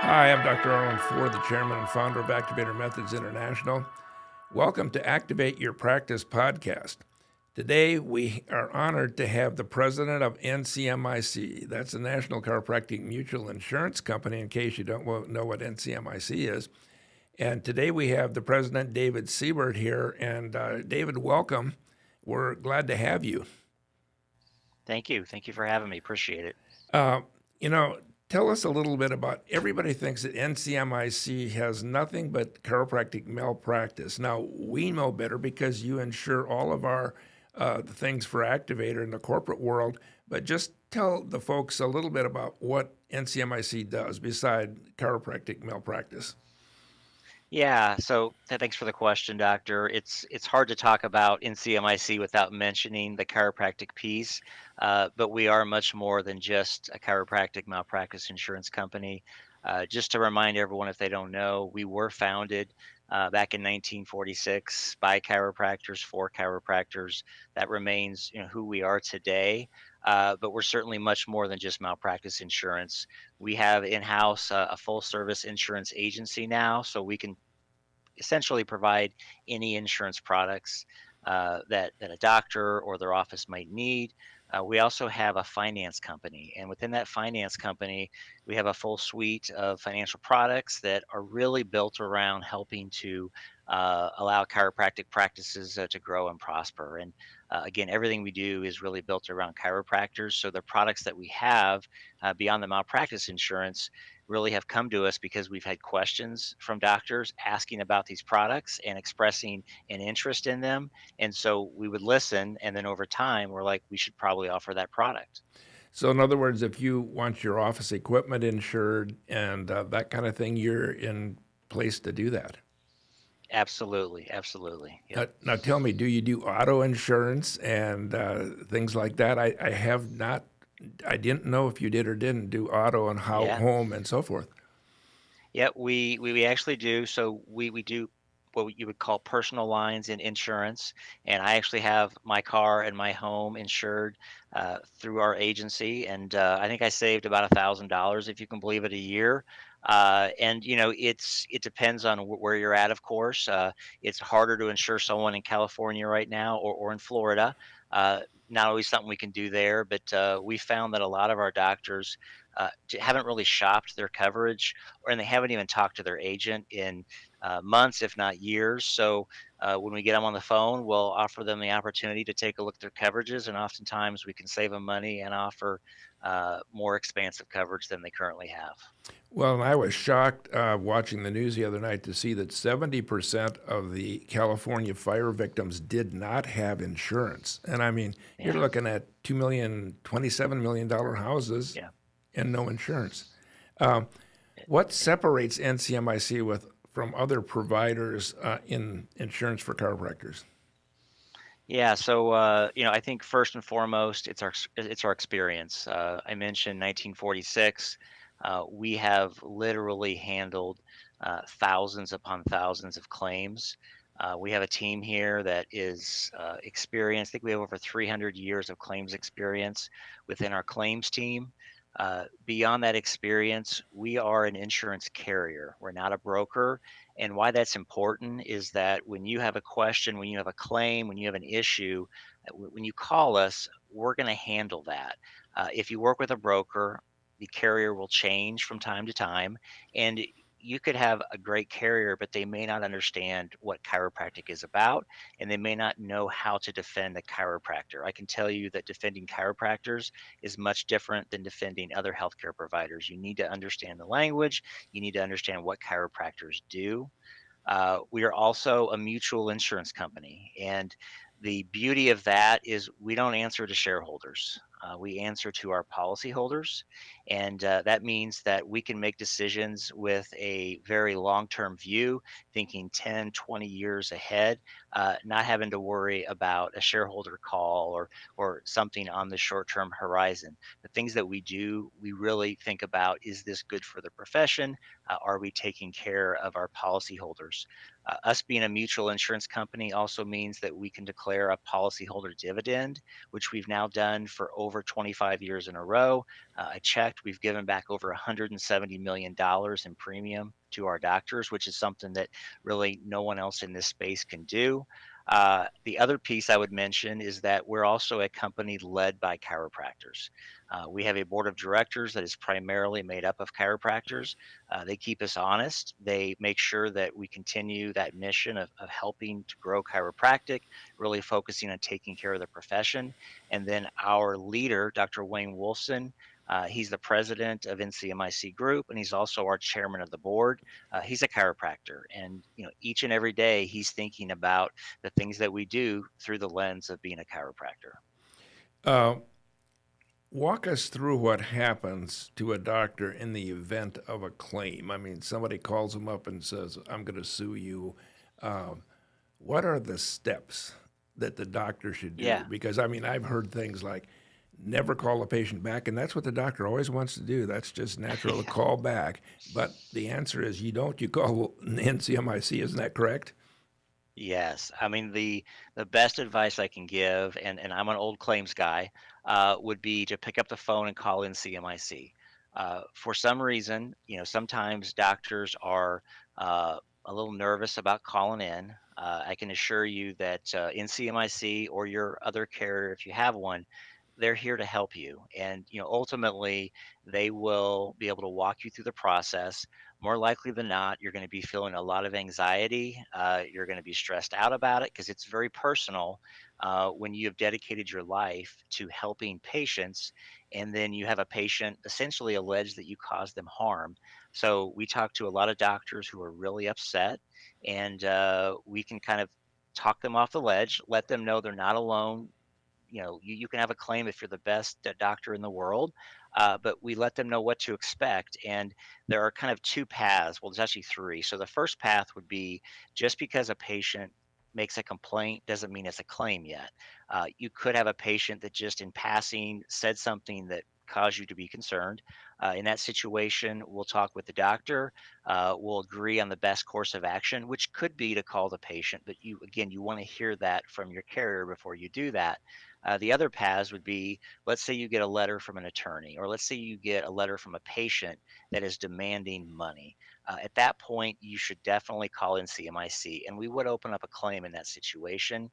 Hi, I'm Dr. Arlen Ford, the chairman and founder of Activator Methods International. Welcome to Activate Your Practice podcast. Today, we are honored to have the president of NCMIC. That's the National Chiropractic Mutual Insurance Company, in case you don't know what NCMIC is. And today we have the president, David Siebert, here. And David, welcome. We're glad to have you. Thank you. Thank you for having me. Appreciate it. Uh, you know, Tell us a little bit about. Everybody thinks that NCMIC has nothing but chiropractic malpractice. Now we know better because you insure all of our things for Activator in the corporate world. But just tell the folks a little bit about what NCMIC does beside chiropractic malpractice. Yeah, so thanks for the question, doctor. It's hard to talk about NCMIC without mentioning the chiropractic piece, but we are much more than just a chiropractic malpractice insurance company. Just to remind everyone, if they don't know, we were founded back in 1946 by chiropractors for chiropractors. That remains, who we are today. But we're certainly much more than just malpractice insurance. We have in-house a full-service insurance agency now, so we can essentially provide any insurance products that a doctor or their office might need. We also have a finance company, and within that finance company, we have a full suite of financial products that are really built around helping to allow chiropractic practices to grow and prosper. And again, everything we do is really built around chiropractors. So the products that we have beyond the malpractice insurance really have come to us because we've had questions from doctors asking about these products and expressing an interest in them. And so we would listen, and then over time, we're like, we should probably offer that product. So, in other words, if you want your office equipment insured and that kind of thing, you're in place to do that. Absolutely, absolutely. Yep. Now tell me, do you do auto insurance and things like that? I have not, I didn't know if you did or didn't do auto and how Yeah. home and so forth. Yeah, we actually do. So we do what you would call personal lines in insurance, and I actually have my car and my home insured through our agency, and I think I saved about $1,000, if you can believe it, a year. And it depends on where you're at, of course. It's harder to insure someone in California right now or in Florida. Uh, Not always something we can do there, but we found that a lot of our doctors haven't really shopped their coverage, and they haven't even talked to their agent in months, if not years. So when we get them on the phone, we'll offer them the opportunity to take a look at their coverages, and oftentimes we can save them money and offer more expansive coverage than they currently have. Well, and I was shocked watching the news the other night to see that 70% of the California fire victims did not have insurance. And I mean, you're Yeah, looking at $2 million, $27 million houses yeah. and no insurance. Um, what separates NCMIC from other providers in insurance for chiropractors? Yeah, so I think first and foremost, it's our experience. I mentioned 1946. We have literally handled thousands upon thousands of claims. We have a team here that is experienced. I think we have over 300 years of claims experience within our claims team. Beyond that experience, we are an insurance carrier. We're not a broker. And why that's important is that when you have a question, when you have a claim, when you have an issue, when you call us, we're going to handle that. If you work with a broker, the carrier will change from time to time. And you could have a great carrier, but they may not understand what chiropractic is about, and they may not know how to defend a chiropractor. I can tell you that defending chiropractors is much different than defending other healthcare providers. You need to understand the language, you need to understand what chiropractors do. We are also a mutual insurance company. And the beauty of that is we don't answer to shareholders. We answer to our policyholders. And that means that we can make decisions with a very long term view, thinking 10, 20 years ahead. not having to worry about a shareholder call or something on the short-term horizon. The things that we do, we really think about: is this good for the profession? Are we taking care of our policyholders? Us being a mutual insurance company also means that we can declare a policyholder dividend, which we've now done for over 25 years in a row. I checked, we've given back over $170 million in premium to our doctors, which is something that really no one else in this space can do. The other piece I would mention is that we're also a company led by chiropractors. We have a board of directors that is primarily made up of chiropractors. They keep us honest. They make sure that we continue that mission of helping to grow chiropractic, really focusing on taking care of the profession. And then our leader, Dr. Wayne Wolfson, he's the president of NCMIC Group, and he's also our chairman of the board. He's a chiropractor, and each and every day he's thinking about the things that we do through the lens of being a chiropractor. Uh, Walk us through what happens to a doctor in the event of a claim. I mean, somebody calls him up and says, I'm going to sue you. What are the steps that the doctor should do? Yeah. Because, I mean, I've heard things like never call a patient back, and that's what the doctor always wants to do. That's just natural to call back. But the answer is you don't, you call NCMIC, isn't that correct? Yes, I mean the best advice I can give, and I'm an old claims guy, would be to pick up the phone and call in CMIC. For some reason, sometimes doctors are a little nervous about calling in. I can assure you that in CMIC or your other carrier, if you have one, they're here to help you, and ultimately they will be able to walk you through the process. More likely than not, you're going to be feeling a lot of anxiety. You're going to be stressed out about it because it's very personal when you have dedicated your life to helping patients, and then you have a patient essentially allege that you caused them harm. So we talk to a lot of doctors who are really upset, and we can kind of talk them off the ledge, let them know they're not alone. You can have a claim if you're the best doctor in the world, but we let them know what to expect. And there are kind of two paths. Well, there's actually three. So the first path would be, just because a patient makes a complaint doesn't mean it's a claim yet. You could have a patient that just in passing said something that caused you to be concerned. In that situation, we'll talk with the doctor. We'll agree on the best course of action, which could be to call the patient. But you want to hear that from your carrier before you do that. The other paths would be, let's say you get a letter from an attorney, or let's say you get a letter from a patient that is demanding money. At that point, you should definitely call in CMIC, and we would open up a claim in that situation.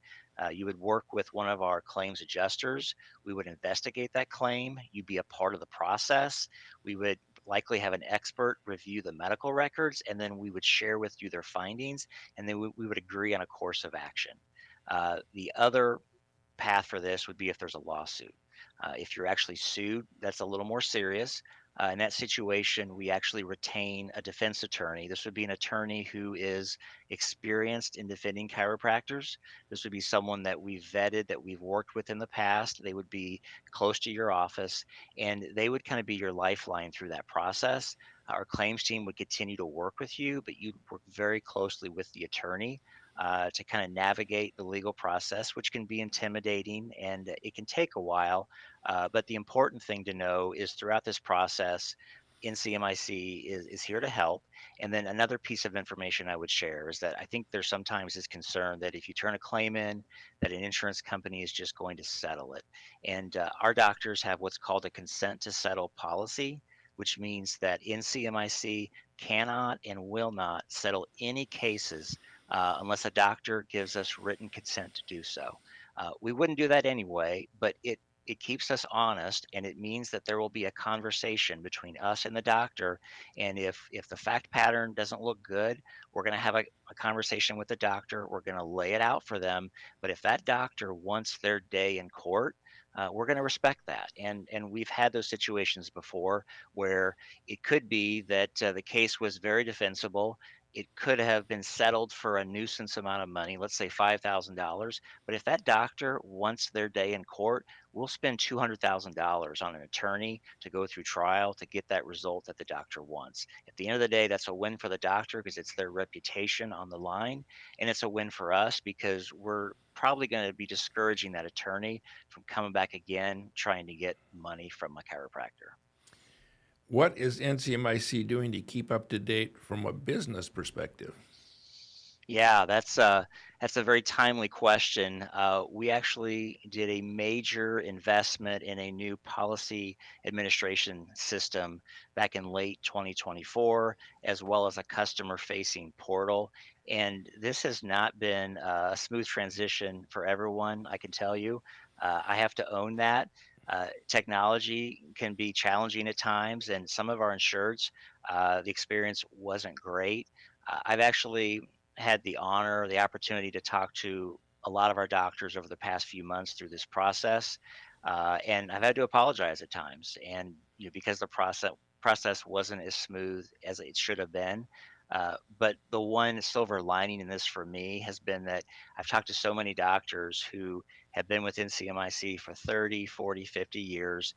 You would work with one of our claims adjusters. We would investigate that claim. You'd be a part of the process. We would likely have an expert review the medical records, and then we would share with you their findings, and then we would agree on a course of action. The other path for this would be if there's a lawsuit. If you're actually sued, that's a little more serious. In that situation, we actually retain a defense attorney. This would be an attorney who is experienced in defending chiropractors. This would be someone that we've vetted, that we've worked with in the past. They would be close to your office, and they would kind of be your lifeline through that process. Our claims team would continue to work with you, but you'd work very closely with the attorney to kind of navigate the legal process, which can be intimidating and it can take a while. But the important thing to know is throughout this process, NCMIC is here to help. And then another piece of information I would share is that I think there's sometimes this concern that if you turn a claim in, that an insurance company is just going to settle it. And our doctors have what's called a consent to settle policy, which means that NCMIC cannot and will not settle any cases unless a doctor gives us written consent to do so. We wouldn't do that anyway, but it keeps us honest, and it means that there will be a conversation between us and the doctor. And if the fact pattern doesn't look good, we're going to have a conversation with the doctor. We're going to lay it out for them. But if that doctor wants their day in court, we're going to respect that. And we've had those situations before where it could be that the case was very defensible, it could have been settled for a nuisance amount of money, let's say $5,000. But if that doctor wants their day in court, we'll spend $200,000 on an attorney to go through trial to get that result that the doctor wants. At the end of the day, that's a win for the doctor because it's their reputation on the line. And it's a win for us because we're probably going to be discouraging that attorney from coming back again trying to get money from a chiropractor. What is NCMIC doing to keep up to date from a business perspective? Yeah, that's a very timely question. We actually did a major investment in a new policy administration system back in late 2024, as well as a customer-facing portal. And this has not been a smooth transition for everyone, I can tell you. I have to own that. Technology can be challenging at times, and some of our insureds, the experience wasn't great. I've actually had the honor, the opportunity to talk to a lot of our doctors over the past few months through this process, and I've had to apologize at times, and because the process wasn't as smooth as it should have been. But the one silver lining in this for me has been that I've talked to so many doctors who have been with NCMIC for 30, 40, 50 years.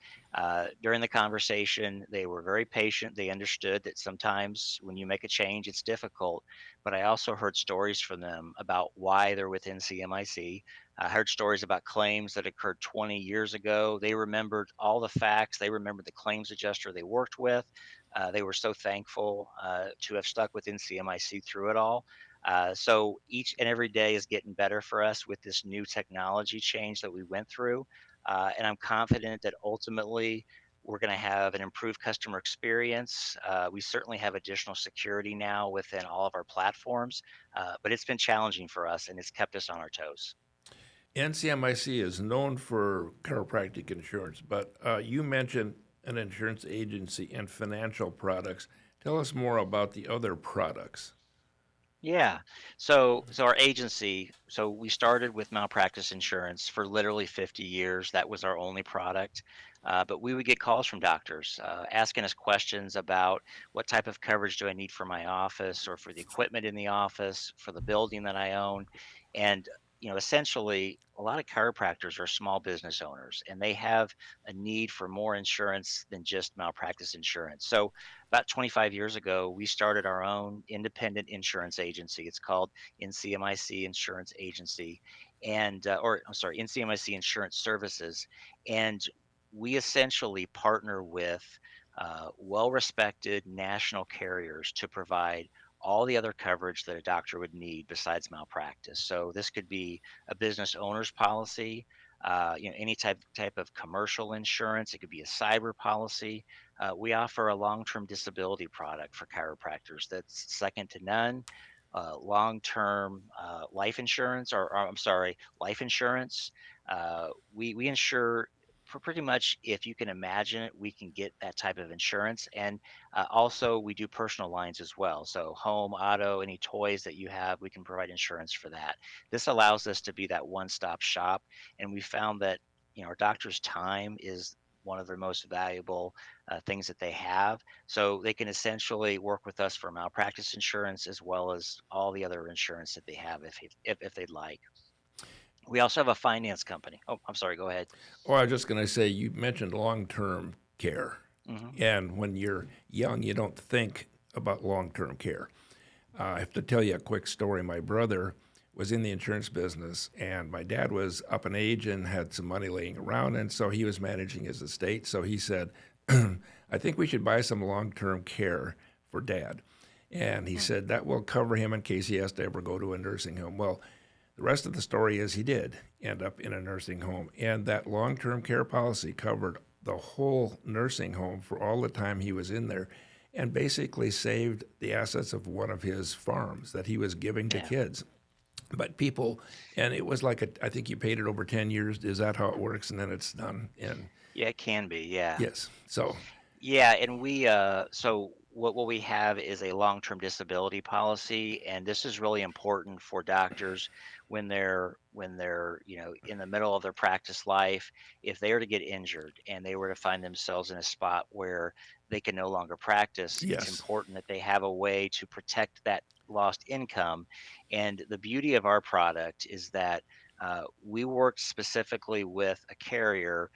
During the conversation, they were very patient. They understood that sometimes when you make a change, it's difficult. But I also heard stories from them about why they're with NCMIC. I heard stories about claims that occurred 20 years ago. They remembered all the facts. They remembered the claims adjuster they worked with. They were so thankful to have stuck with NCMIC through it all. So each and every day is getting better for us with this new technology change that we went through. And I'm confident that ultimately we're going to have an improved customer experience. We certainly have additional security now within all of our platforms, but it's been challenging for us and it's kept us on our toes. NCMIC is known for chiropractic insurance, but you mentioned an insurance agency and financial products. Tell us more about the other products. Yeah. So our agency, so we started with malpractice insurance for literally 50 years. That was our only product. But we would get calls from doctors asking us questions about what type of coverage do I need for my office or for the equipment in the office, for the building that I own. And essentially, a lot of chiropractors are small business owners and they have a need for more insurance than just malpractice insurance. So about 25 years ago, we started our own independent insurance agency. It's called NCMIC Insurance Agency, or I'm sorry, NCMIC Insurance Services, and we essentially partner with well-respected national carriers to provide all the other coverage that a doctor would need besides malpractice. So this could be a business owner's policy, any type of commercial insurance. It could be a cyber policy. We offer a long-term disability product for chiropractors that's second to none. Long-term life insurance, or I'm sorry, life insurance. We insure for pretty much, if you can imagine it, we can get that type of insurance. And also, we do personal lines as well. So, home, auto, any toys that you have, we can provide insurance for that. This allows us to be that one-stop shop. And we found that our doctor's time is one of their most valuable things that they have. So they can essentially work with us for malpractice insurance as well as all the other insurance that they have if they'd like. We also have a finance company. Oh, I'm sorry. Go ahead. Oh, I was just going to say, you mentioned long-term care. Hmm. And when you're young, you don't think about long-term care. I have to tell you a quick story. My brother was in the insurance business, and my dad was up in age and had some money laying around, and so he was managing his estate. So he said, I think we should buy some long-term care for Dad. And he said that will cover him in case he has to ever go to a nursing home. Well, the rest of the story is he did end up in a nursing home, and that long-term care policy covered the whole nursing home for all the time he was in there and basically saved the assets of one of his farms that he was giving to Yeah. kids. But people, and it was like, I think you paid it over 10 years. Is that how it works? And then it's done. And Yeah, it can be. Yeah. yes, so Yeah, and we so what we have is a long-term disability policy, and this is really important for doctors when they're in the middle of their practice life. If they were to get injured and they were to find themselves in a spot where they can no longer practice, it's Yes. important that they have a way to protect that lost income. And the beauty of our product is that we work specifically with a carrier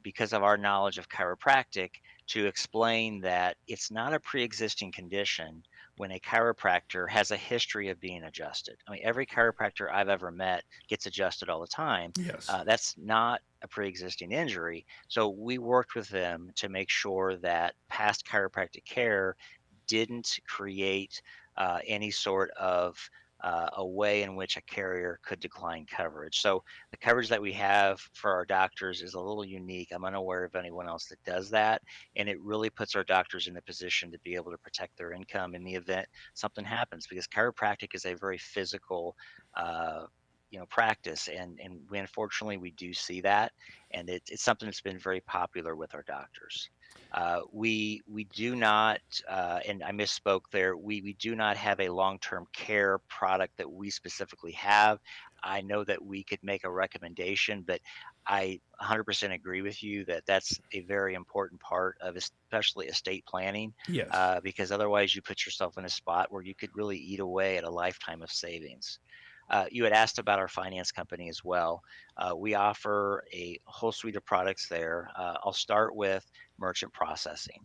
because of our knowledge of chiropractic to explain that it's not a pre-existing condition when a chiropractor has a history of being adjusted. I mean, every chiropractor I've ever met gets adjusted all the time. Yes. That's not a pre-existing injury. So we worked with them to make sure that past chiropractic care didn't create any sort of a way in which a carrier could decline coverage. So the coverage that we have for our doctors is a little unique. I'm unaware of anyone else that does that, and it really puts our doctors in a position to be able to protect their income in the event something happens. Because chiropractic is a very physical, practice, and we unfortunately we do see that, and it's something that's been very popular with our doctors. We do not, and I misspoke there. We do not have a long term care product that we specifically have. I know that we could make a recommendation, but I 100% agree with you that that's a very important part of especially estate planning, Yes. because otherwise you put yourself in a spot where you could really eat away at a lifetime of savings. You had asked about our finance company as well. We offer a whole suite of products there. I'll start with merchant processing.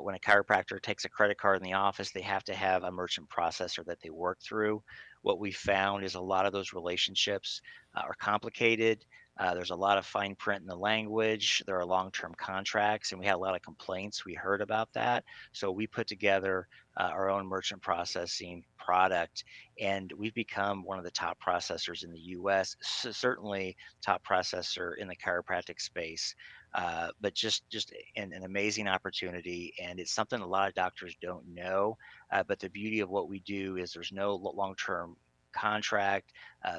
When a chiropractor takes a credit card in the office, they have to have a merchant processor that they work through. What we found is a lot of those relationships are complicated. There's a lot of fine print in the language. There are long term contracts, and we had a lot of complaints. We heard about that. So we put together our own merchant processing product, and we've become one of the top processors in the US, certainly top processor in the chiropractic space. But just an amazing opportunity, and it's something a lot of doctors don't know. But the beauty of what we do is there's no long-term contract.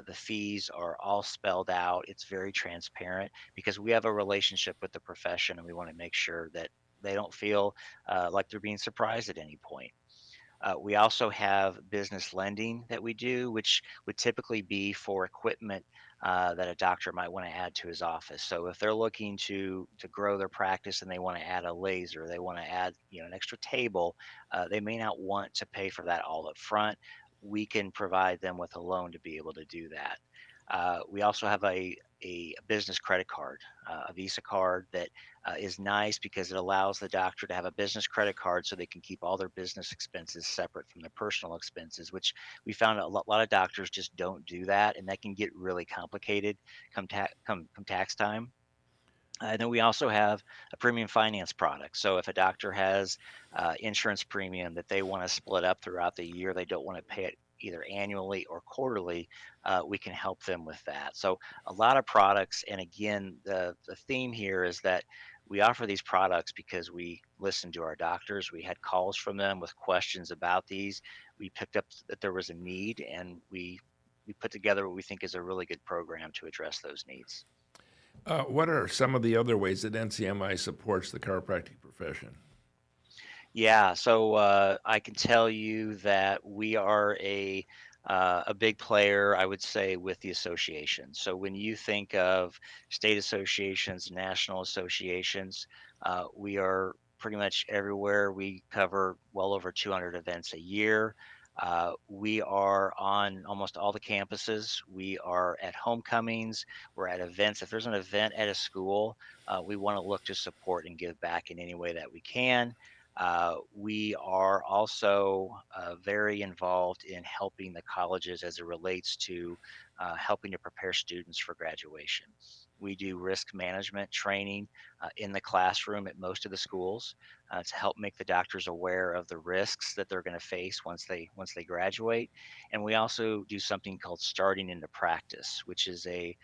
The fees are all spelled out. It's very transparent because we have a relationship with the profession, and we want to make sure that they don't feel like they're being surprised at any point. We also have business lending that we do, which would typically be for equipment that a doctor might want to add to his office. So if they're looking to grow their practice and they want to add a laser, they want to add an extra table, they may not want to pay for that all up front. We can provide them with a loan to be able to do that. We also have a business credit card, a Visa card that is nice because it allows the doctor to have a business credit card so they can keep all their business expenses separate from their personal expenses, which we found a lot of doctors just don't do that, and that can get really complicated come tax time. And then we also have a premium finance product. So if a doctor has insurance premium that they want to split up throughout the year, they don't want to pay it either annually or quarterly, we can help them with that. So a lot of products. And again, the theme here is that we offer these products because we listened to our doctors. We had calls from them with questions about these. We picked up that there was a need, and we put together what we think is a really good program to address those needs. What are some of the other ways that NCMI supports the chiropractic profession? Yeah, so I can tell you that we are a big player, I would say, with the association. So when you think of state associations, national associations, we are pretty much everywhere. We cover well over 200 events a year. We are on almost all the campuses. We are at homecomings. We're at events. If there's an event at a school, we want to look to support and give back in any way that we can. We are also very involved in helping the colleges as it relates to helping to prepare students for graduation. We do risk management training in the classroom at most of the schools to help make the doctors aware of the risks that they're going to face once they graduate. And we also do something called starting into practice, which is a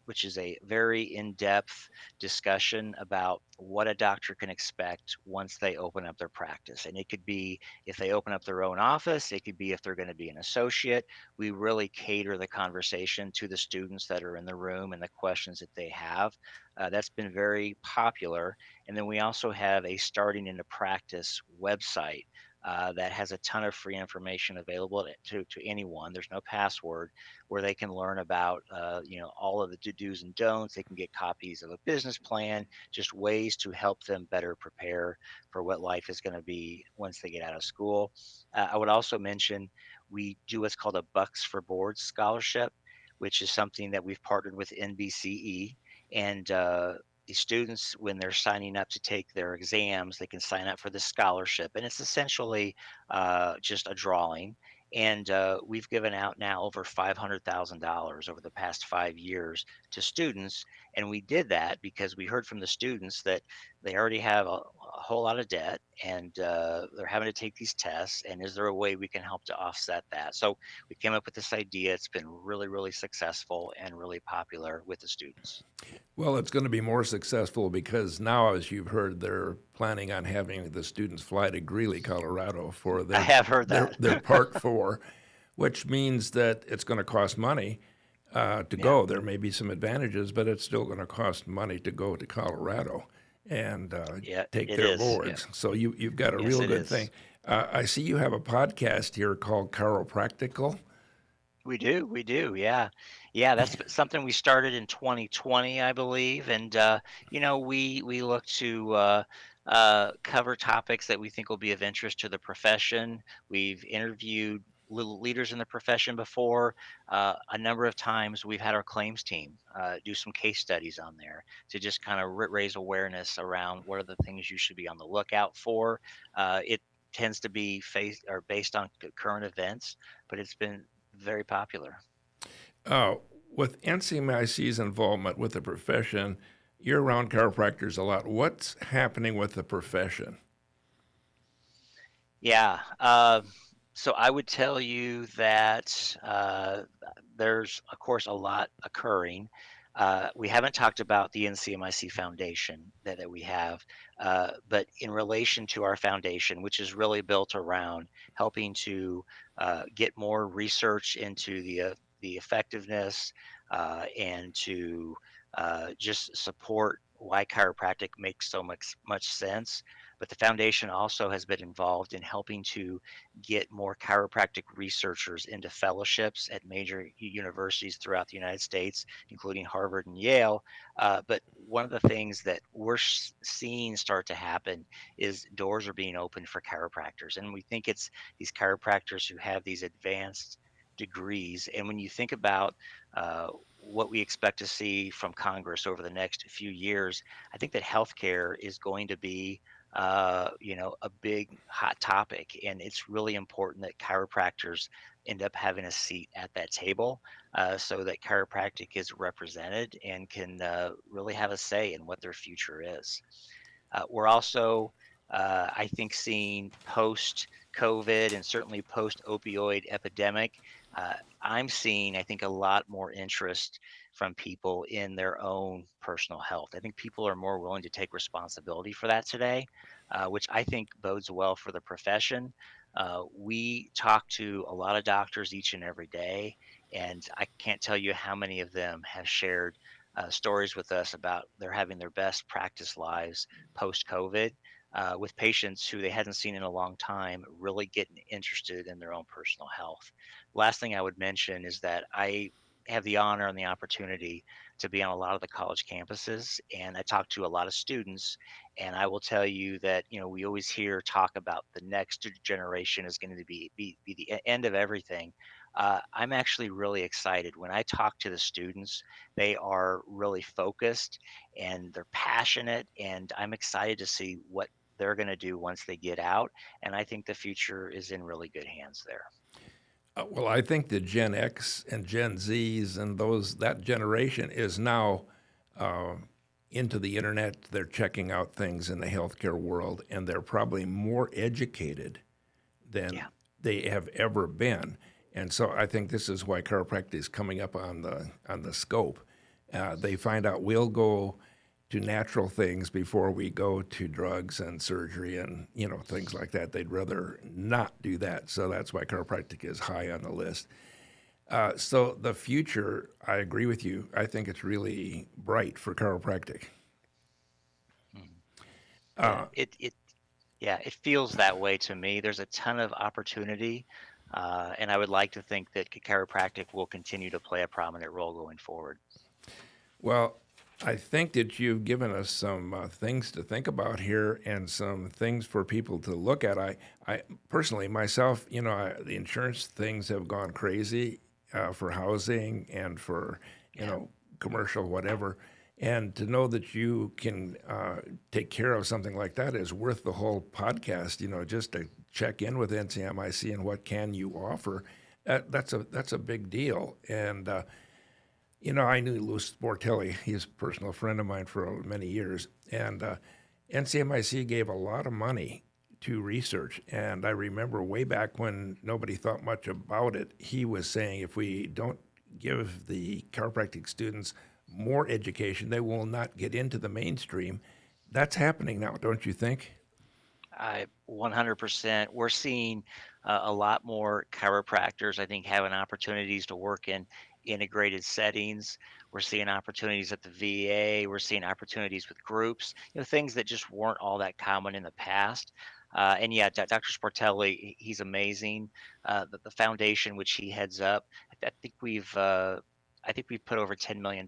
which is a very in-depth discussion about what a doctor can expect once they open up their practice. And it could be if they open up their own office, it could be if they're going to be an associate. We really cater the conversation to the students that are in the room and the questions that they have. That's been very popular. And then we also have a starting into practice website that has a ton of free information available to anyone. There's no password where they can learn about all of the do's and don'ts. They can get copies of a business plan, just ways to help them better prepare for what life is going to be once they get out of school. I would also mention we do what's called a Bucks for Boards scholarship, which is something that we've partnered with NBCE. And the students, when they're signing up to take their exams, they can sign up for the scholarship. And it's essentially just a drawing. And we've given out now over $500,000 over the past 5 years to students. And we did that because we heard from the students that they already have a whole lot of debt and they're having to take these tests. And is there a way we can help to offset that? So we came up with this idea. It's been really, really successful and really popular with the students. Well, it's going to be more successful because now, as you've heard, they're planning on having the students fly to Greeley, Colorado for I have heard that. their Part 4, which means that it's going to cost money to go. There may be some advantages, but it's still going to cost money to go to Colorado and take their boards. So you've got a real good thing. I see you have a podcast here called Chiropractical. We do, yeah. Yeah, that's something we started in 2020, I believe. And, we look to cover topics that we think will be of interest to the profession. We've interviewed little leaders in the profession before. A number of times we've had our claims team do some case studies on there to just kind of raise awareness around what are the things you should be on the lookout for. It tends to be based on current events, but it's been very popular. With NCMIC's involvement with the profession, you're around chiropractors a lot. What's happening with the profession? Yeah. So I would tell you that there's, of course, a lot occurring. We haven't talked about the NCMIC Foundation that we have, but in relation to our foundation, which is really built around helping to get more research into the effectiveness and to just support why chiropractic makes so much sense. But the foundation also has been involved in helping to get more chiropractic researchers into fellowships at major universities throughout the United States, including Harvard and Yale. But one of the things that we're seeing start to happen is doors are being opened for chiropractors. And we think it's these chiropractors who have these advanced degrees. And when you think about what we expect to see from Congress over the next few years, I think that healthcare is going to be a big hot topic, and it's really important that chiropractors end up having a seat at that table so that chiropractic is represented and can really have a say in what their future is. We're also, I think, seeing post COVID and certainly post opioid epidemic. I'm seeing, I think, a lot more interest from people in their own personal health. I think people are more willing to take responsibility for that today, which I think bodes well for the profession. We talk to a lot of doctors each and every day, and I can't tell you how many of them have shared stories with us about they're having their best practice lives post COVID. With patients who they hadn't seen in a long time, really getting interested in their own personal health. Last thing I would mention is that I have the honor and the opportunity to be on a lot of the college campuses, and I talk to a lot of students. And I will tell you that we always hear talk about the next generation is going to be the end of everything. I'm actually really excited when I talk to the students. They are really focused and they're passionate, and I'm excited to see what they're going to do once they get out. And I think the future is in really good hands there. Well, I think the Gen X and Gen Zs and that generation is now into the internet. They're checking out things in the healthcare world, and they're probably more educated than they have ever been. And so I think this is why chiropractic is coming up on the scope. They find out we'll go to natural things before we go to drugs and surgery and things like that. They'd rather not do that. So that's why chiropractic is high on the list. So the future, I agree with you. I think it's really bright for chiropractic. Mhm. Yeah, Uh, it feels that way to me. There's a ton of opportunity, and I would like to think that chiropractic will continue to play a prominent role going forward. well, I think that you've given us some things to think about here and some things for people to look at. I personally, myself, the insurance things have gone crazy for housing and for, Yeah. commercial, whatever. And to know that you can take care of something like that is worth the whole podcast, just to check in with NCMIC and what can you offer. That's a big deal. And, I knew Louis Sportelli. He's a personal friend of mine for many years. And NCMIC gave a lot of money to research. And I remember way back when nobody thought much about it, he was saying if we don't give the chiropractic students more education, they will not get into the mainstream. That's happening now, don't you think? I 100%. We're seeing a lot more chiropractors, I think, having opportunities to work in integrated settings. We're seeing opportunities at the VA. We're seeing opportunities with groups, things that just weren't all that common in the past. And yeah, Dr. Sportelli, he's amazing. The foundation which he heads up, I think we've put over $10 million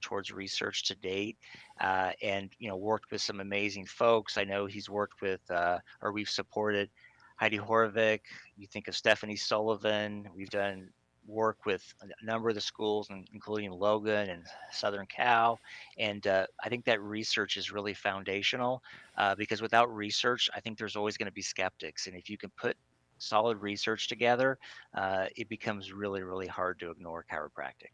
towards research to date, and worked with some amazing folks. I know he's worked with, or we've supported Heidi Horvick. You think of Stephanie Sullivan. We've done work with a number of the schools, including Logan and Southern Cal. And I think that research is really foundational, because without research, I think there's always going to be skeptics. And if you can put solid research together, it becomes really, really hard to ignore chiropractic.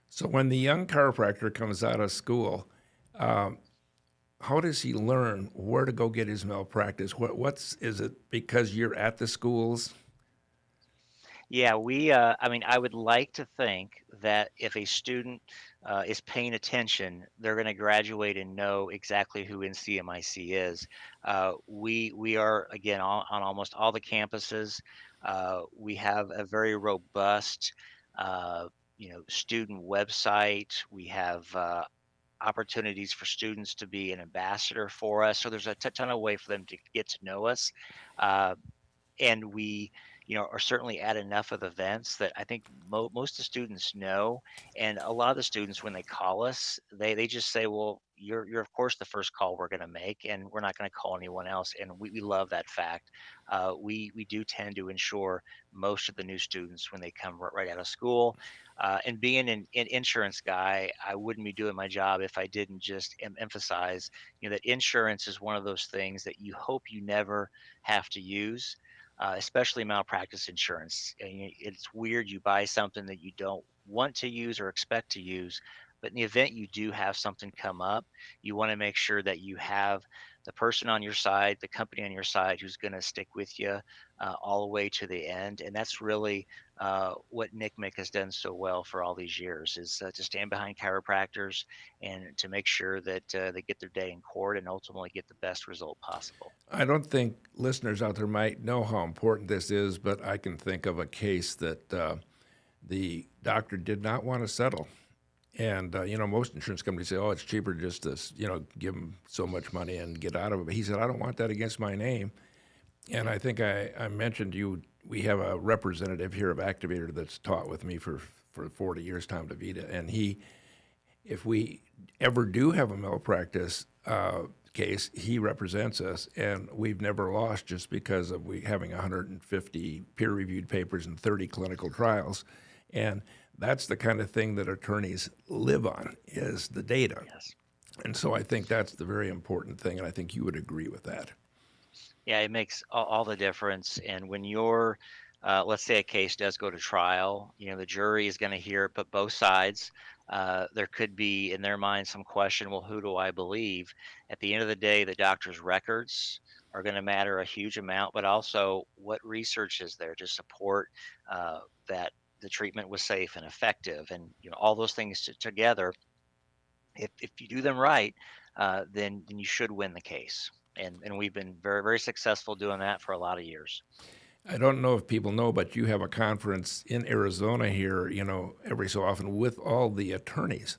So when the young chiropractor comes out of school, um, how does he learn where to go get his malpractice? Is it because you're at the schools? Yeah, I mean, I would like to think that if a student is paying attention, they're going to graduate and know exactly who NCMIC is. We are, again, on almost all the campuses. We have a very robust, student website. We have opportunities for students to be an ambassador for us. So there's a ton of way for them to get to know us. Uh, and we are certainly at enough of the events that I think most of the students know. And a lot of the students, when they call us, they just say, well, you're of course the first call we're going to make, and we're not going to call anyone else. And we love that fact. We do tend to insure most of the new students when they come right out of school. And being an insurance guy, I wouldn't be doing my job if I didn't just emphasize, that insurance is one of those things that you hope you never have to use, especially malpractice insurance. And it's weird, you buy something that you don't want to use or expect to use, but in the event you do have something come up, you want to make sure that you have the person on your side, the company on your side, who's going to stick with you all the way to the end. And that's really what NCMIC has done so well for all these years, is to stand behind chiropractors and to make sure that they get their day in court and ultimately get the best result possible. I don't think listeners out there might know how important this is, but I can think of a case that the doctor did not want to settle. And, most insurance companies say, oh, it's cheaper just to, give them so much money and get out of it. But he said, I don't want that against my name. And I think I mentioned you, we have a representative here of Activator that's taught with me for 40 years, Tom DeVita. And if we ever do have a malpractice case, he represents us, and we've never lost just because of we having 150 peer-reviewed papers and 30 clinical trials. And that's the kind of thing that attorneys live on, is the data. Yes. And so I think that's the very important thing, and I think you would agree with that. Yeah, it makes all the difference. And when let's say a case does go to trial, the jury is going to hear it, but both sides. There could be in their mind some question, well, who do I believe? At the end of the day, the doctor's records are going to matter a huge amount, but also what research is there to support that the treatment was safe and effective. And all those things together if you do them right, then you should win the case. And we've been very, very successful doing that for a lot of years. I don't know if people know, but you have a conference in Arizona here, every so often with all the attorneys.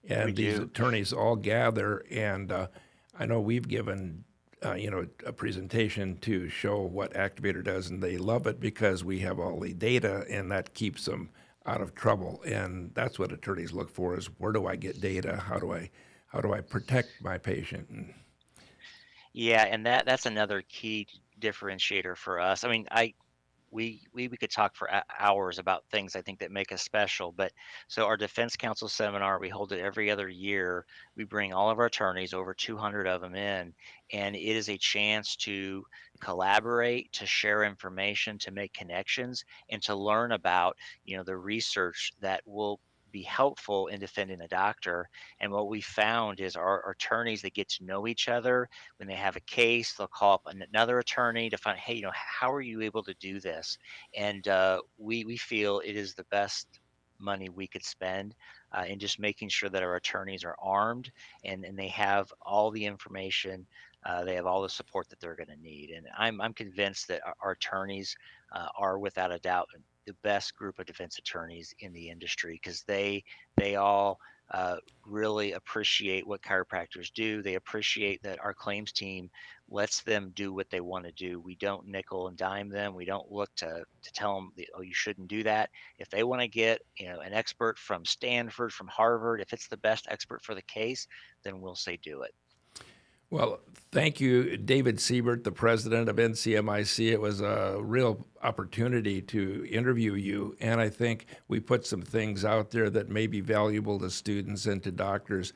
We And these do. attorneys all gather, and I know we've given, a presentation to show what Activator does, and they love it because we have all the data, and that keeps them out of trouble. And that's what attorneys look for: is where do I get data? How do I protect my patient? And Yeah, and that's another key differentiator for us. I mean, we could talk for hours about things I think that make us special. But so our defense counsel seminar, we hold it every other year. We bring all of our attorneys, over 200 of them in, and it is a chance to collaborate, to share information, to make connections, and to learn about the research that will be helpful in defending a doctor. And what we found is our attorneys, that get to know each other. When they have a case, they'll call up another attorney to find, hey, how are you able to do this? And we feel it is the best money we could spend in just making sure that our attorneys are armed, and they have all the information. They have all the support that they're going to need. And I'm convinced that our attorneys are, without a doubt, the best group of defense attorneys in the industry, because they all really appreciate what chiropractors do. They appreciate that our claims team lets them do what they want to do. We don't nickel and dime them. We don't look to tell them, oh, you shouldn't do that. If they want to get an expert from Stanford, from Harvard, if it's the best expert for the case, then we'll say do it. well, thank you, David Siebert, the president of NCMIC. It was a real opportunity to interview you, and I think we put some things out there that may be valuable to students and to doctors.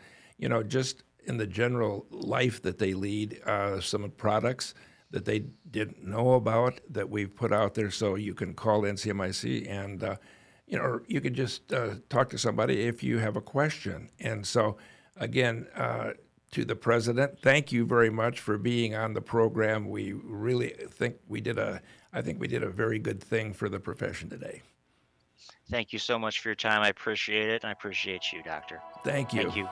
Just in the general life that they lead, some products that they didn't know about that we've put out there. So you can call NCMIC and or you could just talk to somebody if you have a question. And so, again, to the president, thank you very much for being on the program. We really think I think we did a very good thing for the profession today. Thank you so much for your time. I appreciate it, and I appreciate you, Doctor. Thank you. Thank you.